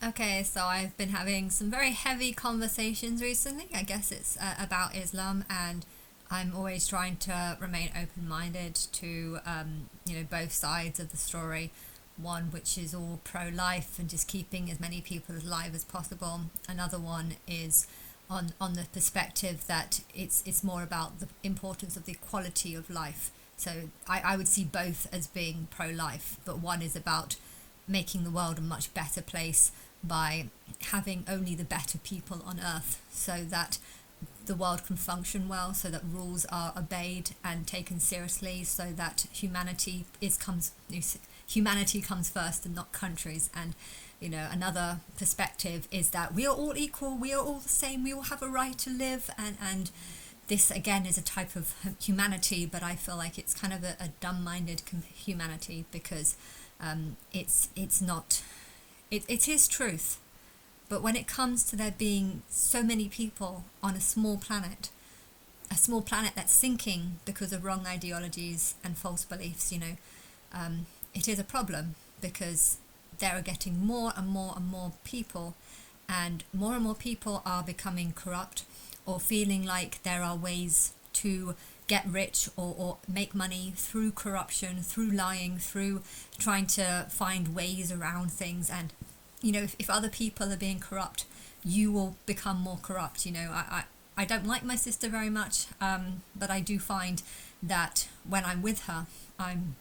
Okay, so I've been having some very heavy conversations recently. I guess it's about Islam, and I'm always trying to remain open-minded to both sides of the story. One which is all pro-life and just keeping as many people alive as possible. Another one is on the perspective that it's more about the importance of the quality of life. So I would see both as being pro-life, but one is about making the world a much better place by having only the better people on earth so that the world can function well, so that rules are obeyed and taken seriously, so that humanity comes first and not countries. And another perspective is that we are all equal, we are all the same, we all have a right to live, and this again is a type of humanity, but I feel like it's kind of a dumb-minded humanity, because it's not, it is truth, but when it comes to there being so many people on a small planet that's sinking because of wrong ideologies and false beliefs, it is a problem, because there are getting more and more and more people, and more people are becoming corrupt or feeling like there are ways to get rich or make money through corruption, through lying, through trying to find ways around things. And if other people are being corrupt, you will become more corrupt. I don't like my sister very much, but I do find that when I'm with her, I'm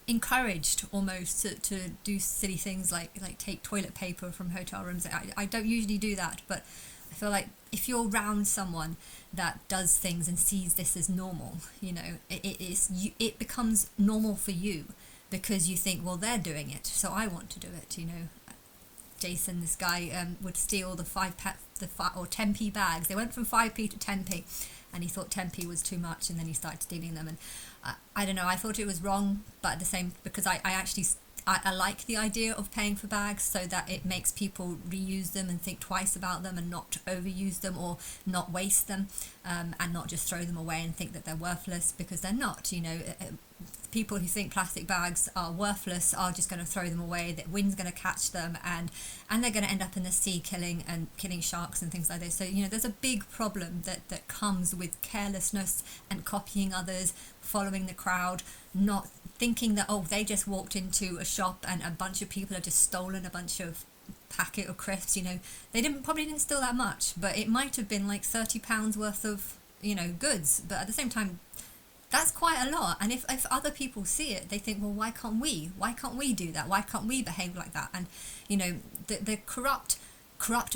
encouraged almost to do silly things like take toilet paper from hotel rooms. I don't usually do that, but I feel like if you're around someone that does things and sees this as normal, it becomes normal for you, because you think, well, they're doing it, so I want to do it. Jason, this guy, would steal the 10p bags. They went from 5p to 10p, and he thought 10p was too much, and then he started stealing them. And I don't know, I thought it was wrong, but at the same, because I actually I like the idea of paying for bags, so that it makes people reuse them and think twice about them and not overuse them or not waste them, and not just throw them away and think that they're worthless, because they're not. People who think plastic bags are worthless are just going to throw them away. The wind's going to catch them, and they're going to end up in the sea killing sharks and things like this. So there's a big problem that comes with carelessness and copying others, following the crowd, not thinking that, oh, they just walked into a shop and a bunch of people have just stolen a bunch of packet of crisps. They probably didn't steal that much, but it might have been like £30 worth of goods. But at the same time, that's quite a lot. And if other people see it, they think, well, why can't we do that? Why can't we behave like that? And the corrupt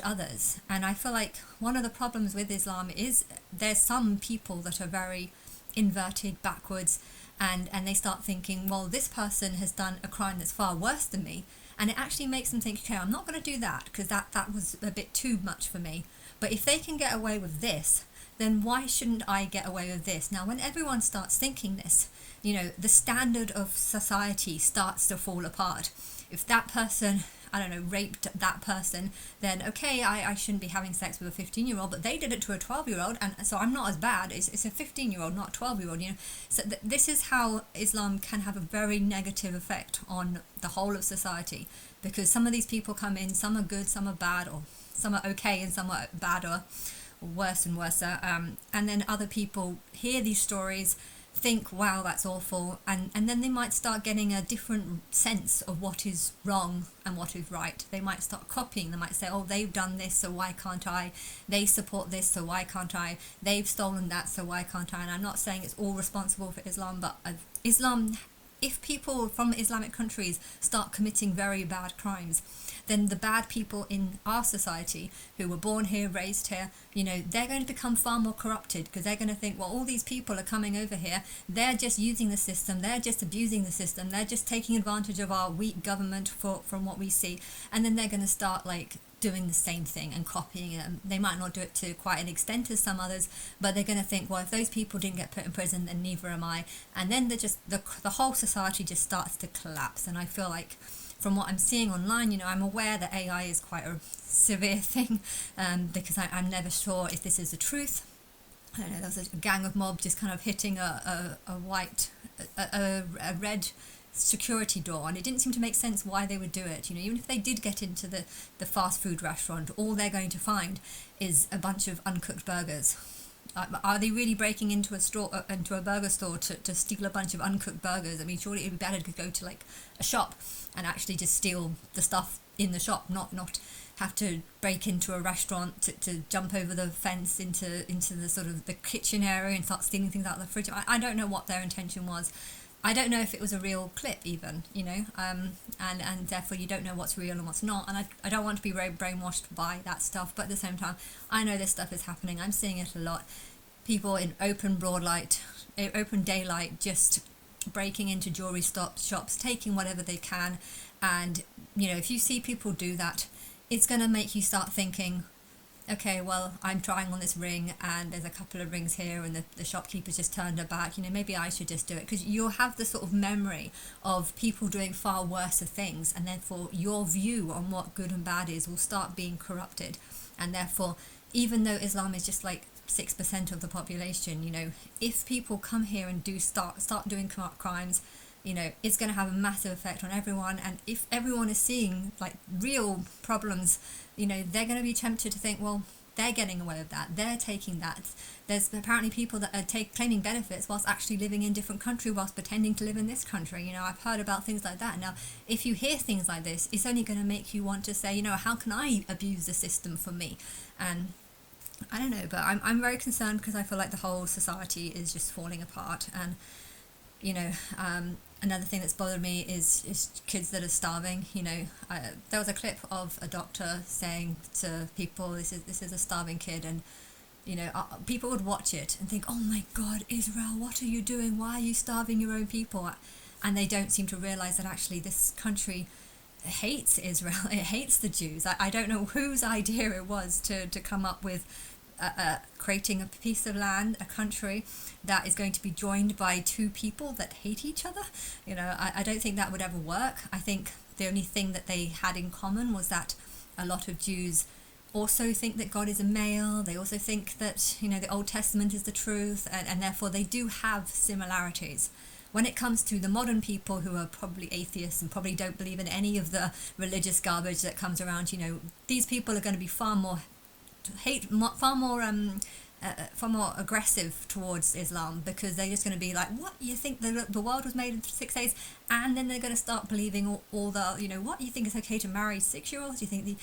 others. And I feel like one of the problems with Islam is there's some people that are very inverted, backwards, and they start thinking, well, this person has done a crime that's far worse than me, and it actually makes them think, okay, I'm not going to do that, because that was a bit too much for me. But if they can get away with this, then why shouldn't I get away with this? Now, when everyone starts thinking this, the standard of society starts to fall apart. If that person, I don't know, raped that person, then okay, I shouldn't be having sex with a 15-year-old, but they did it to a 12-year-old, and so I'm not as bad. It's a 15-year-old, not a 12-year-old. So this is how Islam can have a very negative effect on the whole of society, because some of these people come in, some are good, some are bad, or some are okay and some are bad, or worse and worse. And then other people hear these stories, think, wow, that's awful, and then they might start getting a different sense of what is wrong and what is right. They might start copying. They might say, oh, they've done this, so why can't I? They support this, so why can't I? They've stolen that, so why can't I? And I'm not saying it's all responsible for Islam, but Islam, if people from Islamic countries start committing very bad crimes, then the bad people in our society who were born here, raised here, they're going to become far more corrupted, because they're going to think, well, all these people are coming over here, they're just using the system, they're just abusing the system, they're just taking advantage of our weak government from what we see, and then they're going to start doing the same thing and copying it. They might not do it to quite an extent as some others, but they're going to think, well, if those people didn't get put in prison, then neither am I. And then the whole society just starts to collapse. And I feel like, from what I'm seeing online, I'm aware that AI is quite a severe thing, because I'm never sure if this is the truth. I don't know, there was a gang of mob just kind of hitting a red security door, and it didn't seem to make sense why they would do it. Even if they did get into the fast food restaurant, all they're going to find is a bunch of uncooked burgers. Are they really breaking into a burger store to steal a bunch of uncooked burgers? I mean, surely it'd be better to go to like a shop and actually just steal the stuff in the shop, not have to break into a restaurant to jump over the fence into the sort of the kitchen area and start stealing things out of the fridge. I don't know what their intention was. I don't know if it was a real clip even, and therefore you don't know what's real and what's not. And I don't want to be very brainwashed by that stuff, but at the same time, I know this stuff is happening. I'm seeing it a lot. People in open daylight, just breaking into jewelry shops, taking whatever they can. And, if you see people do that, it's going to make you start thinking, okay, well, I'm trying on this ring and there's a couple of rings here and the shopkeeper just turned her back, maybe I should just do it. Because you'll have the sort of memory of people doing far worse things, and therefore your view on what good and bad is will start being corrupted. And therefore, even though Islam is just like 6% of the population, if people come here and start doing crimes, it's going to have a massive effect on everyone. And if everyone is seeing like real problems, they're going to be tempted to think, well, they're getting away with that, they're taking that. There's apparently people that are claiming benefits whilst actually living in a different country, whilst pretending to live in this country. I've heard about things like that. Now, if you hear things like this, it's only going to make you want to say, how can I abuse the system for me? And I don't know, but I'm very concerned because I feel like the whole society is just falling apart. And another thing that's bothered me is kids that are starving. There was a clip of a doctor saying to people, this is a starving kid, and people would watch it and think, oh my God, Israel, what are you doing? Why are you starving your own people? And they don't seem to realize that actually this country hates Israel. It hates the Jews. I don't know whose idea it was to come up with creating a piece of land, a country that is going to be joined by two people that hate each other. I don't think that would ever work. I think the only thing that they had in common was that a lot of Jews also think that God is a male. They also think that the Old Testament is the truth, and therefore they do have similarities. When it comes to the modern people who are probably atheists and probably don't believe in any of the religious garbage that comes around, these people are going to be far more aggressive towards Islam, because they're just going to be like, what, you think the world was made in 6 days? And then they're going to start believing all the, what, you think it's okay to marry 6-year-olds? You think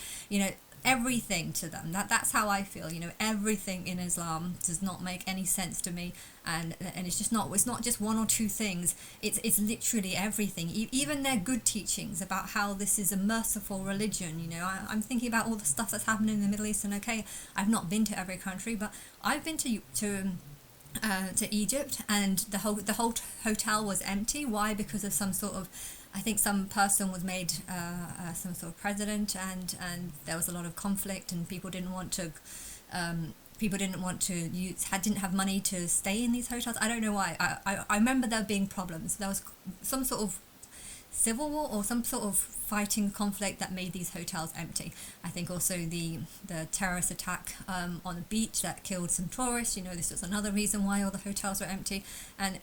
everything to them. That's how I feel. Everything in Islam does not make any sense to me, and it's not just one or two things. It's literally everything. Even their good teachings about how this is a merciful religion. I'm thinking about all the stuff that's happening in the Middle East, and okay, I've not been to every country, but I've been to Egypt, and the whole hotel was empty. Why? Because of some sort of, I think some person was made some sort of president, and there was a lot of conflict, and people didn't want to didn't have money to stay in these hotels. I don't know why. I remember there being problems. There was some sort of civil war or some sort of fighting conflict that made these hotels empty. I think also the terrorist attack on the beach that killed some tourists, this was another reason why all the hotels were empty. And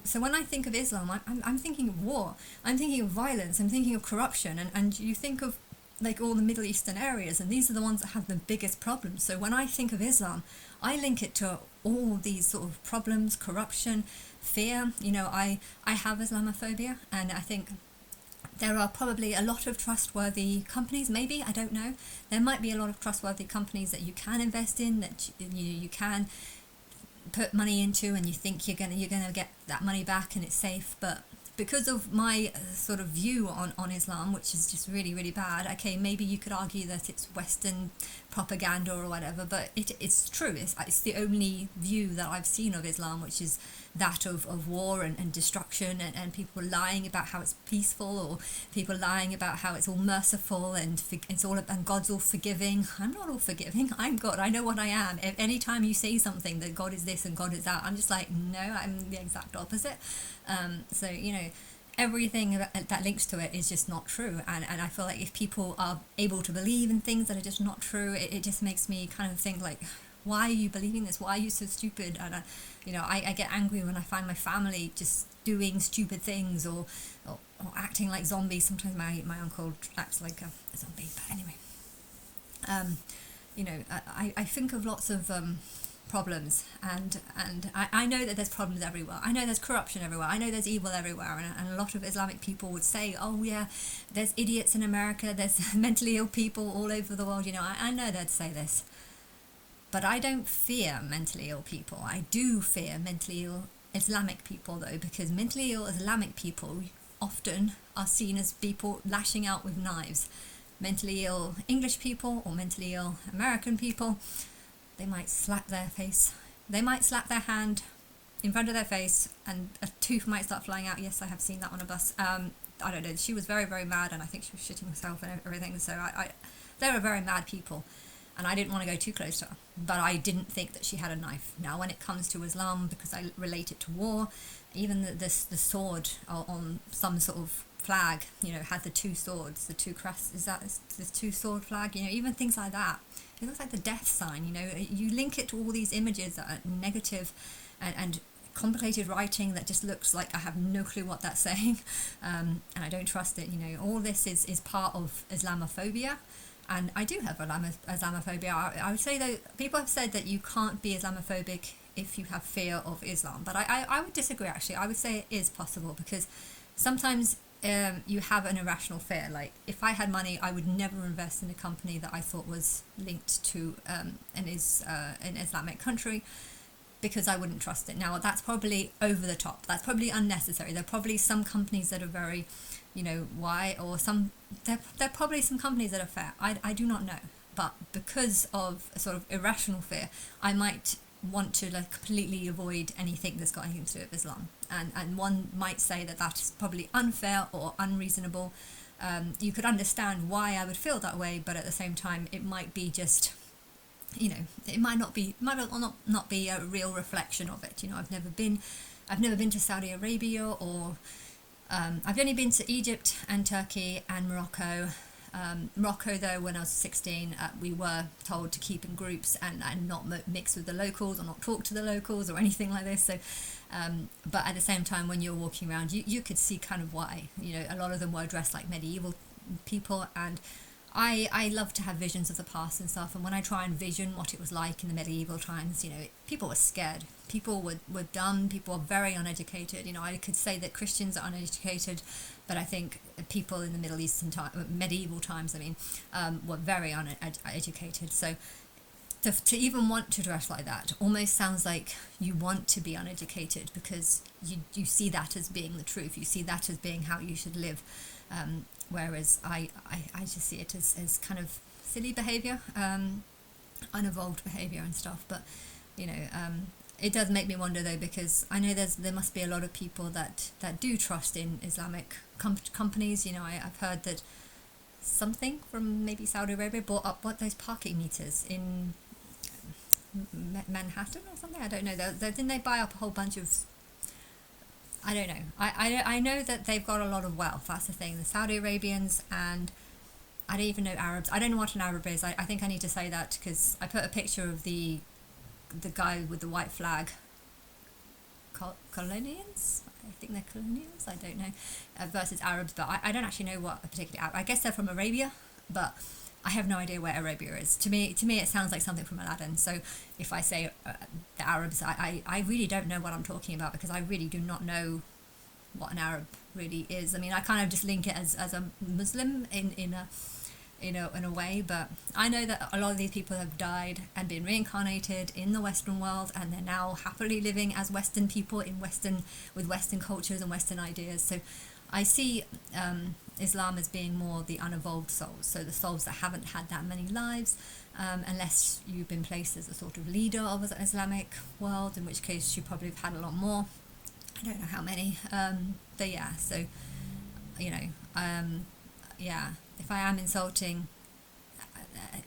so when I think of Islam, I'm thinking of war, I'm thinking of violence, I'm thinking of corruption, and you think of like all the Middle Eastern areas, and these are the ones that have the biggest problems. So when I think of Islam, I link it to all these sort of problems, corruption, fear. I have Islamophobia, and I think there are probably a lot of trustworthy companies, maybe, I don't know. There might be a lot of trustworthy companies that you can invest in, that you can put money into, and you think you're gonna get that money back and it's safe. But because of my sort of view on Islam, which is just really, really bad, okay, maybe you could argue that it's Western propaganda or whatever, but it's true. It's the only view that I've seen of Islam, which is that of war and destruction, and people lying about how it's peaceful, or people lying about how it's all merciful and God's all forgiving. I'm not all forgiving. I'm God. I know what I am. If anytime you say something that God is this and God is that, I'm just like, no, I'm the exact opposite. So everything that links to it is just not true, and I feel like if people are able to believe in things that are just not true, it just makes me kind of think like, why are you believing this? Why are you so stupid? And I get angry when I find my family just doing stupid things, or or acting like zombies. Sometimes my uncle acts like a zombie, but anyway. I think of lots of problems, and I know that there's problems everywhere. I know there's corruption everywhere. I know there's evil everywhere, and a lot of Islamic people would say, oh yeah, there's idiots in America, there's mentally ill people all over the world. I know they'd say this, but I don't fear mentally ill people. I do fear mentally ill Islamic people, though, because mentally ill Islamic people often are seen as people lashing out with knives. Mentally ill English people or mentally ill American people, they might slap their face, they might slap their hand in front of their face, and a tooth might start flying out. Yes, I have seen that on a bus. I don't know, she was very, very mad, and I think she was shitting herself and everything, so they were very mad people, and I didn't want to go too close to her, but I didn't think that she had a knife. Now, when it comes to Islam, because I relate it to war, even the sword on some sort of flag, had the two swords, the two crests, is that the two sword flag, even things like that. It looks like the death sign, you link it to all these images that are negative and complicated writing that just looks like I have no clue what that's saying, and I don't trust it. All this is part of Islamophobia, and I do have Islamophobia. I would say, though, people have said that you can't be Islamophobic if you have fear of Islam, but I would disagree, actually. I would say it is possible, because sometimes you have an irrational fear. Like, if I had money, I would never invest in a company that I thought was linked to an Islamic country, because I wouldn't trust it. Now, that's probably over the top. That's probably unnecessary. There are probably some companies that are very, why, or there are probably some companies that are fair. I do not know. But because of a sort of irrational fear, I might want to completely avoid anything that's got anything to do with Islam, and one might say that that's probably unfair or unreasonable. You could understand why I would feel that way, but at the same time, it might be just, it might not be a real reflection of it. I've never been to Saudi Arabia, or I've only been to Egypt and Turkey and Morocco. Morocco, though, when I was 16, we were told to keep in groups and not mix with the locals or not talk to the locals or anything like this. So, but at the same time, when you're walking around, you could see kind of why. A lot of them were dressed like medieval people, and I love to have visions of the past and stuff. And when I try and vision what it was like in the medieval times, people were scared. People were dumb. People were very uneducated. I could say that Christians are uneducated, but I think people in the Middle Eastern medieval times, were very uneducated. So to even want to dress like that almost sounds like you want to be uneducated, because you see that as being the truth. You see that as being how you should live. Whereas I just see it as kind of silly behaviour, unevolved behaviour and stuff. But, it does make me wonder, though, because I know there must be a lot of people that do trust in Islamic companies. I've heard that something from maybe Saudi Arabia bought up those parking meters in Manhattan or something. I don't know. Didn't they buy up a whole bunch of... I don't know. I know that they've got a lot of wealth. That's the thing. The Saudi Arabians, and I don't even know Arabs. I don't know what an Arab is. I think I need to say that, because I put a picture of the guy with the white flag. Colonians? I think they're colonials. I don't know. Versus Arabs, but I don't actually know what a particular Arab. I guess they're from Arabia, but I have no idea where Arabia is. To me, it sounds like something from Aladdin. So if I say the Arabs, I really don't know what I'm talking about, because I really do not know what an Arab really is. I kind of just link it as a Muslim in a way, but I know that a lot of these people have died and been reincarnated in the Western world, and they're now happily living as Western people with Western cultures and Western ideas. So I see Islam as being more the unevolved souls, so the souls that haven't had that many lives, unless you've been placed as a sort of leader of the Islamic world, in which case you probably have had a lot more. I don't know how many, but yeah, so, yeah, if I am insulting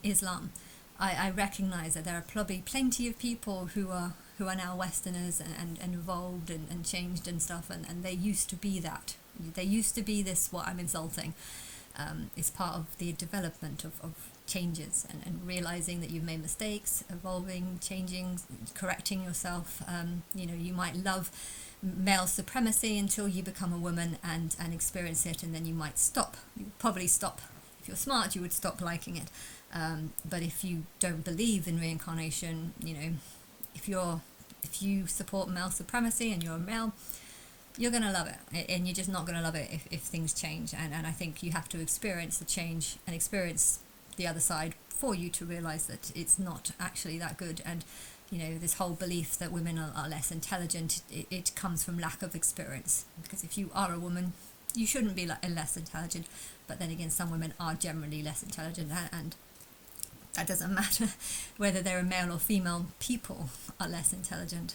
Islam, I recognise that there are probably plenty of people who are now Westerners and evolved and changed and stuff, and they used to be that. They used to be this, what I'm insulting. It's part of the development of changes and realising that you've made mistakes, evolving, changing, correcting yourself. You might love male supremacy until you become a woman and experience it, and then you might stop. You probably stop. If you're smart, you would stop liking it. But if you don't believe in reincarnation, if you support male supremacy and you're a male, you're going to love it, and you're just not going to love it if things change. And I think you have to experience the change and experience the other side for you to realize that it's not actually that good. And this whole belief that women are less intelligent, it comes from lack of experience, because if you are a woman, you shouldn't be less intelligent. But then again, some women are generally less intelligent, and that doesn't matter whether they're a male or female. People are less intelligent.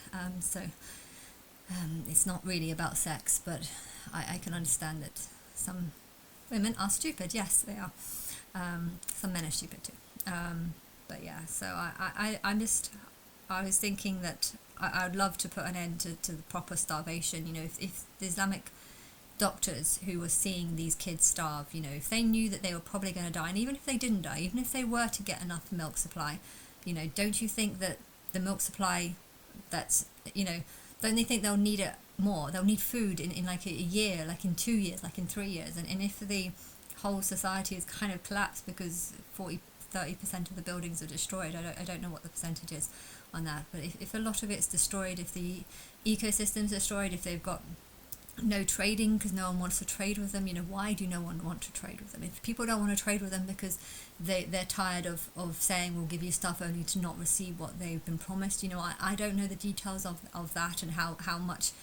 It's not really about sex, but I can understand that some women are stupid. Yes, they are. Some men are stupid too. But yeah, so I was thinking that I would love to put an end to the proper starvation. If the Islamic doctors who were seeing these kids starve, if they knew that they were probably going to die, and even if they didn't die, even if they were to get enough milk supply, don't you think that the milk supply don't they think they'll need it more? They'll need food in like a year, like in 2 years, like in 3 years. And if the whole society is kind of collapsed because 30% of the buildings are destroyed, I don't know what the percentage is on that, but if a lot of it's destroyed, if the ecosystem's destroyed, if they've got no trading because no one wants to trade with them, why do no one want to trade with them? If people don't want to trade with them because they're tired of saying we'll give you stuff only to not receive what they've been promised, I don't know the details of that, and how much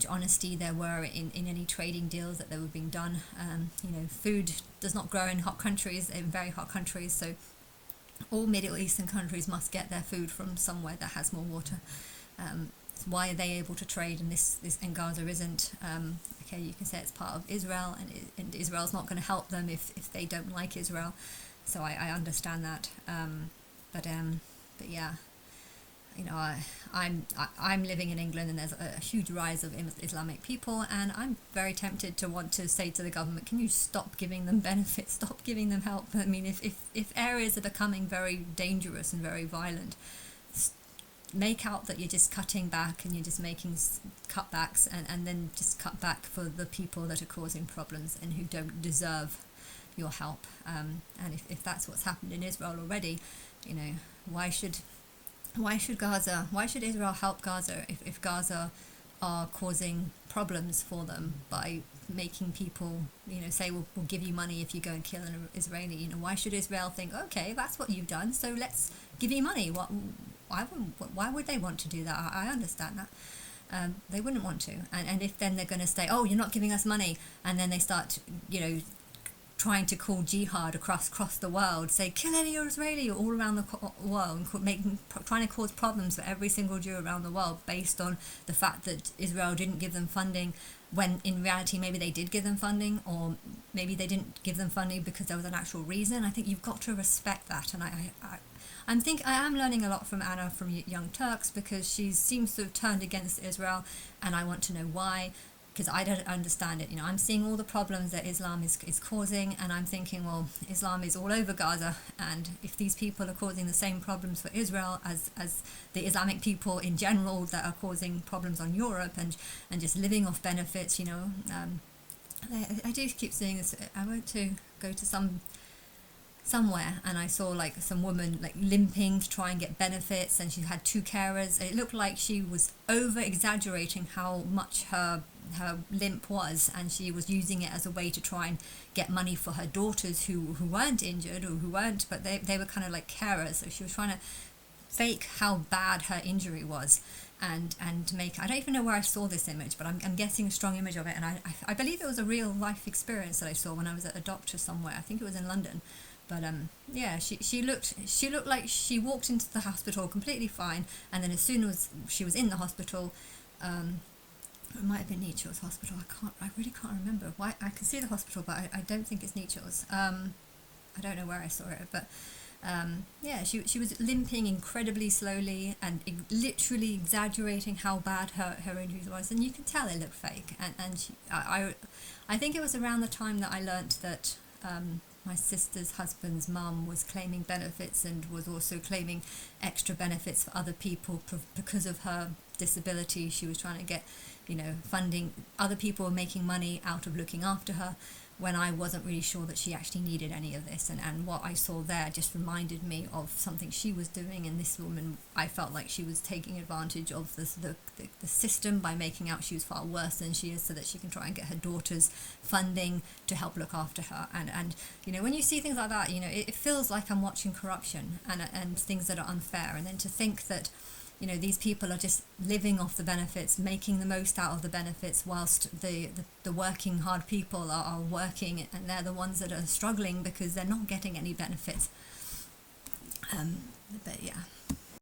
honesty there were in any trading deals that were being done. Food does not grow in very hot countries, so all Middle Eastern countries must get their food from somewhere that has more water. Why are they able to trade and this and Gaza isn't? Okay, you can say it's part of Israel, and Israel's not going to help them if they don't like Israel. So I understand that. But yeah, I'm living in England, and there's a huge rise of Islamic people, and I'm very tempted to want to say to the government, can you stop giving them benefits, stop giving them help? I mean, if areas are becoming very dangerous and very violent, make out that you're just cutting back and you're just making cutbacks, and then just cut back for the people that are causing problems and who don't deserve your help. And if that's what's happened in Israel already, why should Israel help Gaza if Gaza are causing problems for them by making people say we'll give you money if you go and kill an Israeli? Why should Israel think, okay, that's what you've done, so let's give you money? Why would they want to do that? I understand that. They wouldn't want to. And if then they're going to say, oh, you're not giving us money, and then they start, trying to call jihad across the world, say kill any Israeli all around the world, trying to cause problems for every single Jew around the world based on the fact that Israel didn't give them funding, when in reality maybe they did give them funding, or maybe they didn't give them funding because there was an actual reason. I think you've got to respect that. And I am learning a lot from Anna from Young Turks, because she seems to have turned against Israel, and I want to know why, because I don't understand it. I'm seeing all the problems that Islam is causing, and I'm thinking, well, Islam is all over Gaza, and if these people are causing the same problems for Israel as the Islamic people in general that are causing problems on Europe and just living off benefits, I do keep seeing this. I went to go to somewhere, and I saw like some woman like limping to try and get benefits, and she had 2 carers. It looked like she was over exaggerating how much her limp was, and she was using it as a way to try and get money for her daughters who weren't injured, or who weren't, but they were kind of like carers. So she was trying to fake how bad her injury was, and make, I don't even know where I saw this image, but I'm getting a strong image of it, and I believe it was a real life experience that I saw when I was at a doctor somewhere. I think it was in London. But yeah, she looked like she walked into the hospital completely fine, and then as soon as she was in the hospital, it might have been Nietzsche's hospital. I really can't remember. Why I can see the hospital, but I don't think it's Nietzsche's. I don't know where I saw it, but yeah, she was limping incredibly slowly and literally exaggerating how bad her injuries was, and you can tell it looked fake. And I think it was around the time that I learnt that my sister's husband's mum was claiming benefits, and was also claiming extra benefits for other people because of her disability. She was trying to get funding. Other people were making money out of looking after her, when I wasn't really sure that she actually needed any of this. And what I saw there just reminded me of something she was doing. And this woman, I felt like she was taking advantage of the system by making out she was far worse than she is, so that she can try and get her daughter's funding to help look after her. And when you see things like that, it feels like I'm watching corruption and things that are unfair. And then to think that these people are just living off the benefits, making the most out of the benefits, whilst the working hard people are working, and they're the ones that are struggling because they're not getting any benefits. But yeah.